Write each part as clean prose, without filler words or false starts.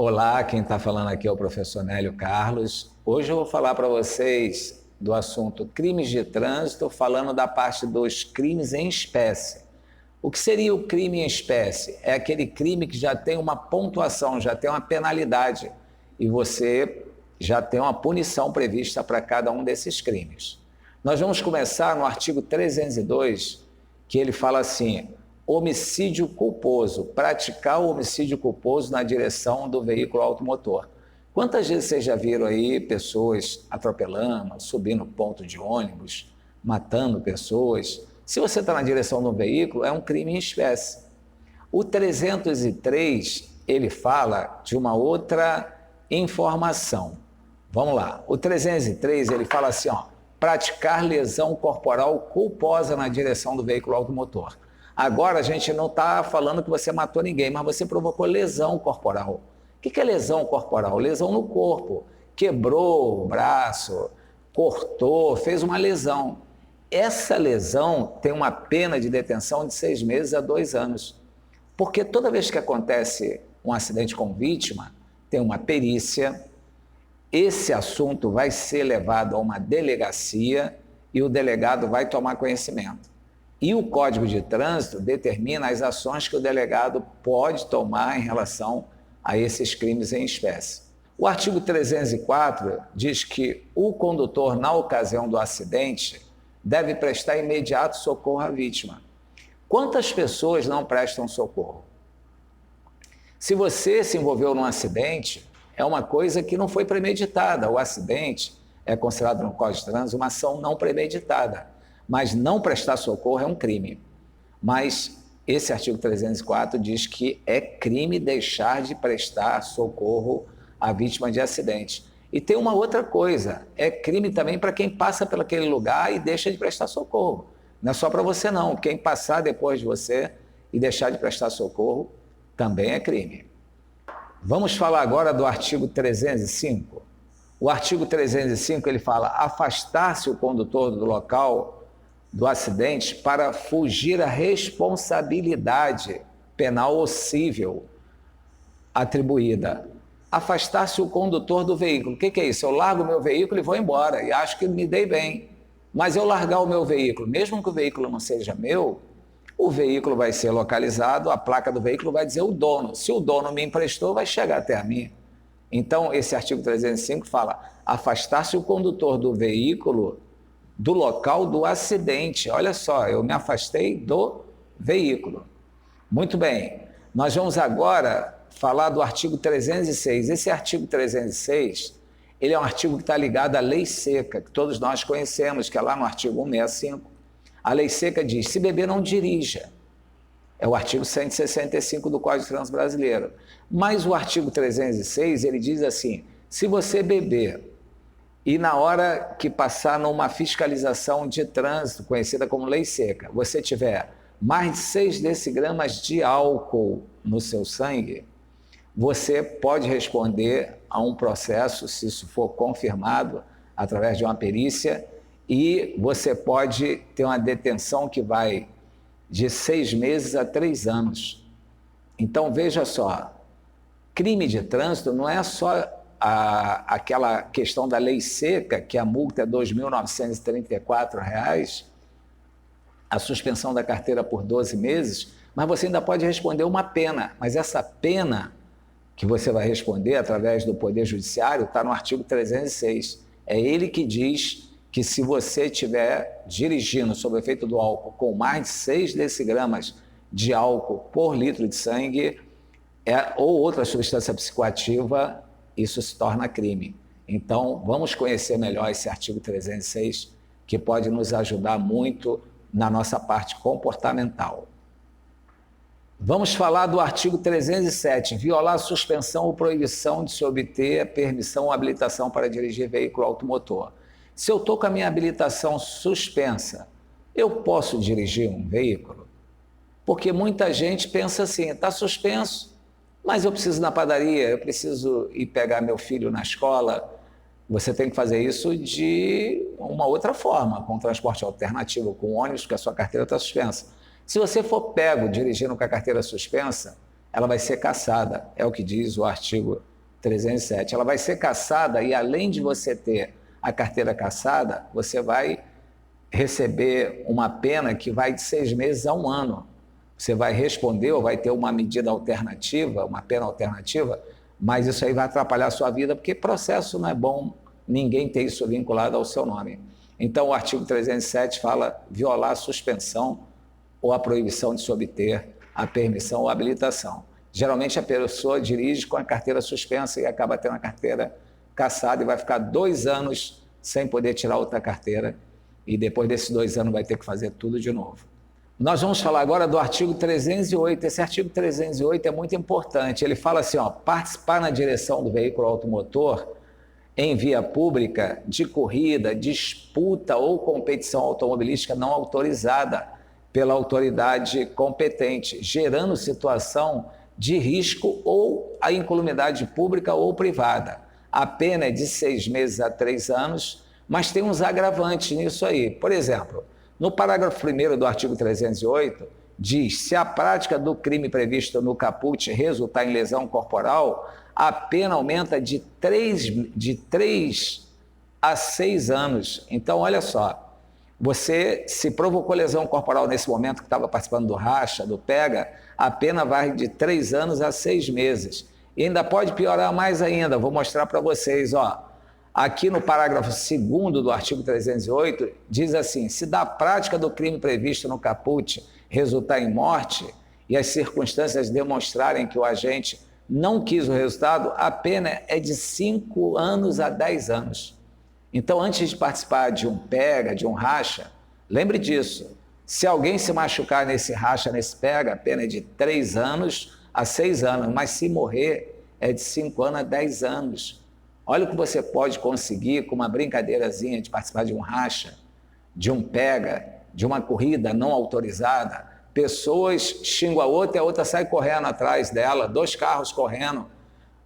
Olá, quem está falando aqui é o professor Nélio Carlos. Hoje eu vou falar para vocês do assunto crimes de trânsito, falando da parte dos crimes em espécie. O que seria o crime em espécie? É aquele crime que já tem uma pontuação, já tem uma penalidade e você já tem uma punição prevista para cada um desses crimes. Nós vamos começar no artigo 302, que ele fala assim: homicídio culposo, praticar o homicídio culposo na direção do veículo automotor. Quantas vezes vocês já viram aí pessoas atropelando, subindo ponto de ônibus, matando pessoas? Se você está na direção do veículo, é um crime em espécie. O 303, ele fala de uma outra informação. Vamos lá. O 303, ele fala assim, ó, praticar lesão corporal culposa na direção do veículo automotor. Agora a gente não está falando que você matou ninguém, mas você provocou lesão corporal. O que é lesão corporal? Lesão no corpo. Quebrou o braço, cortou, fez uma lesão. Essa lesão tem uma pena de detenção de 6 meses a 2 anos. Porque toda vez que acontece um acidente com vítima, tem uma perícia, esse assunto vai ser levado a uma delegacia e o delegado vai tomar conhecimento. E o Código de Trânsito determina as ações que o delegado pode tomar em relação a esses crimes em espécie. O artigo 304 diz que o condutor, na ocasião do acidente, deve prestar imediato socorro à vítima. Quantas pessoas não prestam socorro? Se você se envolveu num acidente, é uma coisa que não foi premeditada. O acidente é considerado no Código de Trânsito uma ação não premeditada. Mas não prestar socorro é um crime. Mas esse artigo 304 diz que é crime deixar de prestar socorro à vítima de acidente. E tem uma outra coisa, é crime também para quem passa por aquele lugar e deixa de prestar socorro. Não é só para você não, quem passar depois de você e deixar de prestar socorro também é crime. Vamos falar agora do artigo 305. O artigo 305 ele fala afastar-se o condutor do local do acidente para fugir à responsabilidade penal ou civil atribuída. Afastar-se o condutor do veículo. O que é isso? Eu largo o meu veículo e vou embora e acho que me dei bem. Mas eu largar o meu veículo, mesmo que o veículo não seja meu, o veículo vai ser localizado, a placa do veículo vai dizer o dono. Se o dono me emprestou, vai chegar até a mim. Então, esse artigo 305 fala afastar-se o condutor do veículo do local do acidente. Olha só, eu me afastei do veículo. Muito bem, nós vamos agora falar do artigo 306. Esse artigo 306, ele é um artigo que está ligado à lei seca, que todos nós conhecemos, que é lá no artigo 165. A lei seca diz, se beber não dirija. É o artigo 165 do Código de Trânsito Brasileiro. Mas o artigo 306, ele diz assim, se você beber e na hora que passar numa fiscalização de trânsito, conhecida como lei seca, você tiver mais de 6 decigramas de álcool no seu sangue, você pode responder a um processo, se isso for confirmado, através de uma perícia, e você pode ter uma detenção que vai de 6 meses a 3 anos. Então, veja só, crime de trânsito não é só aquela questão da lei seca, que a multa é R$ 2.934, a suspensão da carteira por 12 meses, mas você ainda pode responder uma pena. Mas essa pena que você vai responder através do Poder Judiciário está no artigo 306. É ele que diz que se você estiver dirigindo sob o efeito do álcool com mais de 6 decigramas de álcool por litro de sangue ou outra substância psicoativa, isso se torna crime. Então, vamos conhecer melhor esse artigo 306, que pode nos ajudar muito na nossa parte comportamental. Vamos falar do artigo 307, violar suspensão ou proibição de se obter permissão ou habilitação para dirigir veículo automotor. Se eu estou com a minha habilitação suspensa, eu posso dirigir um veículo? Porque muita gente pensa assim, está suspenso, mas eu preciso ir na padaria, eu preciso ir pegar meu filho na escola. Você tem que fazer isso de uma outra forma, com transporte alternativo, com ônibus, porque a sua carteira está suspensa. Se você for pego dirigindo com a carteira suspensa, ela vai ser cassada, é o que diz o artigo 307. Ela vai ser cassada e, além de você ter a carteira cassada, você vai receber uma pena que vai de 6 meses a 1 ano. Você vai responder ou vai ter uma medida alternativa, uma pena alternativa, mas isso aí vai atrapalhar a sua vida, porque processo não é bom ninguém ter isso vinculado ao seu nome. Então, o artigo 307 fala violar a suspensão ou a proibição de se obter a permissão ou habilitação. Geralmente, a pessoa dirige com a carteira suspensa e acaba tendo a carteira cassada e vai ficar 2 anos sem poder tirar outra carteira, e depois desses 2 anos vai ter que fazer tudo de novo. Nós vamos falar agora do artigo 308. Esse artigo 308 é muito importante. Ele fala assim, ó, participar na direção do veículo automotor em via pública de corrida, disputa ou competição automobilística não autorizada pela autoridade competente, gerando situação de risco ou a incolumidade pública ou privada. A pena é de 6 meses a 3 anos, mas tem uns agravantes nisso aí. Por exemplo, no parágrafo 1º do artigo 308, diz: se a prática do crime previsto no caput resultar em lesão corporal, a pena aumenta de 3 a 6 anos. Então, olha só, você se provocou lesão corporal nesse momento que estava participando do racha, do pega, a pena vai de 3 anos a 6 meses. E ainda pode piorar mais ainda, vou mostrar para vocês, ó. Aqui no parágrafo 2º do artigo 308, diz assim: se da prática do crime previsto no caput resultar em morte e as circunstâncias demonstrarem que o agente não quis o resultado, a pena é de 5 anos a 10 anos. Então, antes de participar de um pega, de um racha, lembre disso. Se alguém se machucar nesse racha, nesse pega, a pena é de 3 anos a 6 anos, mas se morrer é de 5 anos a 10 anos. Olha o que você pode conseguir com uma brincadeirazinha de participar de um racha, de um pega, de uma corrida não autorizada. Pessoas xingam a outra sai correndo atrás dela, 2 carros correndo,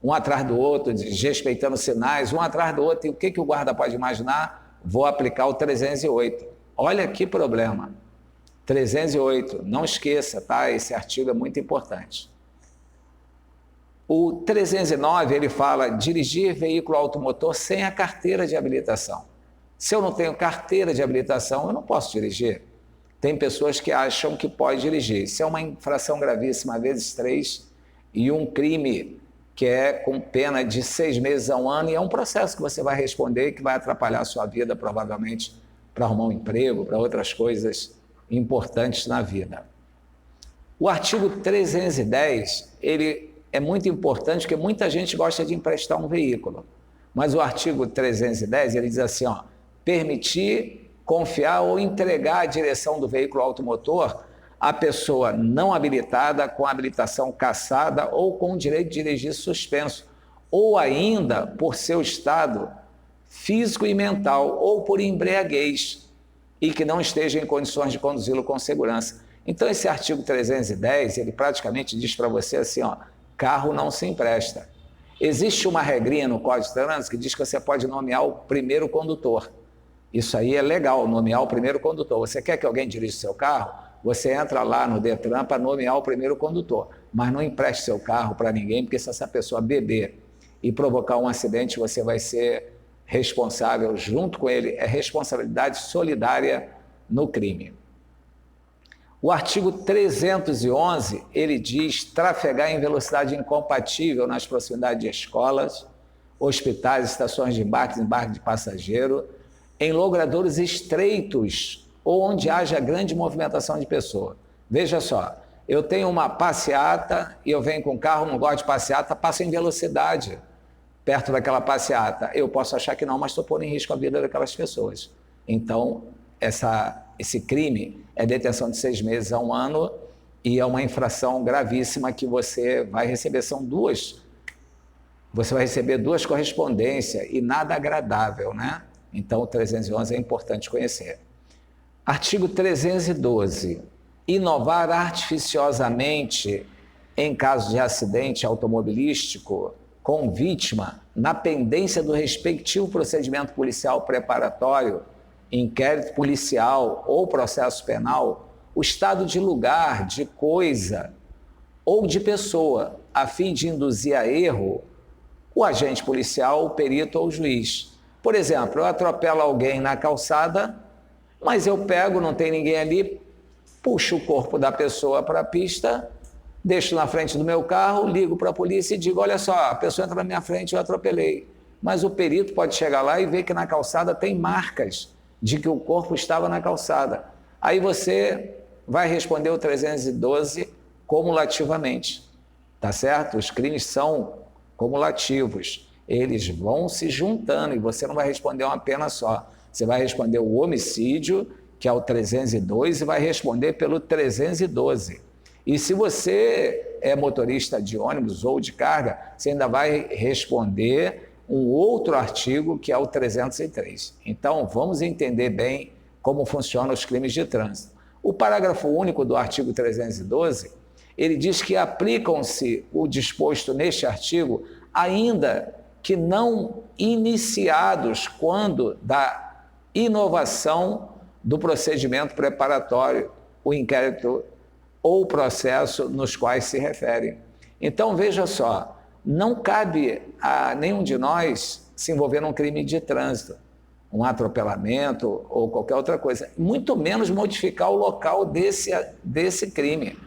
um atrás do outro, desrespeitando sinais, um atrás do outro. E o que o guarda pode imaginar? Vou aplicar o 308. Olha que problema. 308, não esqueça, tá? Esse artigo é muito importante. O 309, ele fala dirigir veículo automotor sem a carteira de habilitação. Se eu não tenho carteira de habilitação, eu não posso dirigir. Tem pessoas que acham que pode dirigir. Isso é uma infração gravíssima, vezes 3, e um crime que é com pena de 6 meses a 1 ano, e é um processo que você vai responder, que vai atrapalhar a sua vida, provavelmente, para arrumar um emprego, para outras coisas importantes na vida. O artigo 310, ele é muito importante, porque muita gente gosta de emprestar um veículo. Mas o artigo 310, ele diz assim, ó, permitir, confiar ou entregar a direção do veículo automotor à pessoa não habilitada, com habilitação cassada ou com o direito de dirigir suspenso, ou ainda por seu estado físico e mental, ou por embriaguez, e que não esteja em condições de conduzi-lo com segurança. Então, esse artigo 310, ele praticamente diz para você assim, ó, carro não se empresta. Existe uma regrinha no Código de Trânsito que diz que você pode nomear o primeiro condutor. Isso aí é legal, nomear o primeiro condutor. Você quer que alguém dirija o seu carro? Você entra lá no Detran para nomear o primeiro condutor. Mas não empreste seu carro para ninguém, porque se essa pessoa beber e provocar um acidente, você vai ser responsável junto com ele. É responsabilidade solidária no crime. O artigo 311, ele diz trafegar em velocidade incompatível nas proximidades de escolas, hospitais, estações de embarque de passageiro, em logradouros estreitos ou onde haja grande movimentação de pessoas. Veja só, eu tenho uma passeata e eu venho com o carro, não gosto de passeata, passo em velocidade perto daquela passeata. Eu posso achar que não, mas estou pondo em risco a vida daquelas pessoas. Então, esse crime é detenção de 6 meses a 1 ano e é uma infração gravíssima que você vai receber. Você vai receber 2 correspondências e nada agradável, né? Então, o 311 é importante conhecer. Artigo 312. Inovar artificiosamente em caso de acidente automobilístico com vítima na pendência do respectivo procedimento policial preparatório, inquérito policial ou processo penal, o estado de lugar, de coisa ou de pessoa, a fim de induzir a erro o agente policial, o perito ou o juiz. Por exemplo, eu atropelo alguém na calçada, mas eu pego, não tem ninguém ali, puxo o corpo da pessoa para a pista, deixo na frente do meu carro, ligo para a polícia e digo, olha só, a pessoa entra na minha frente, eu atropelei. Mas o perito pode chegar lá e ver que na calçada tem marcas de que o corpo estava na calçada. Aí você vai responder o 312 cumulativamente, tá certo? Os crimes são cumulativos, eles vão se juntando e você não vai responder uma pena só. Você vai responder o homicídio, que é o 302, e vai responder pelo 312. E se você é motorista de ônibus ou de carga, você ainda vai responder um outro artigo, que é o 303. Então, vamos entender bem como funcionam os crimes de trânsito. O parágrafo único do artigo 312, ele diz que aplicam-se o disposto neste artigo, ainda que não iniciados quando da inovação do procedimento preparatório, o inquérito ou processo nos quais se referem. Então, veja só, não cabe a nenhum de nós se envolver num crime de trânsito, um atropelamento ou qualquer outra coisa, muito menos modificar o local desse crime.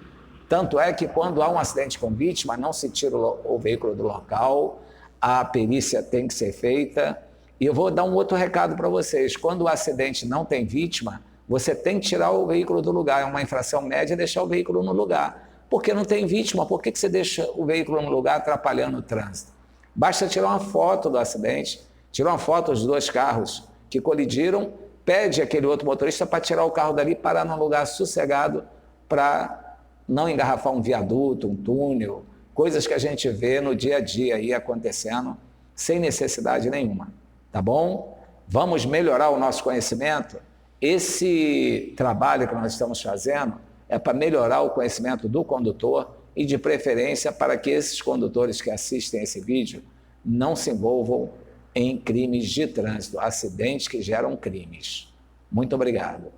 Tanto é que quando há um acidente com vítima, não se tira o veículo do local, a perícia tem que ser feita. E eu vou dar um outro recado para vocês. Quando o acidente não tem vítima, você tem que tirar o veículo do lugar. É uma infração média deixar o veículo no lugar. Porque não tem vítima, por que você deixa o veículo no lugar atrapalhando o trânsito? Basta tirar uma foto do acidente, tirar uma foto dos dois carros que colidiram, pede aquele outro motorista para tirar o carro dali e parar num lugar sossegado para não engarrafar um viaduto, um túnel, coisas que a gente vê no dia a dia aí acontecendo sem necessidade nenhuma, tá bom? Vamos melhorar o nosso conhecimento? Esse trabalho que nós estamos fazendo é para melhorar o conhecimento do condutor e, de preferência, para que esses condutores que assistem esse vídeo não se envolvam em crimes de trânsito, acidentes que geram crimes. Muito obrigado.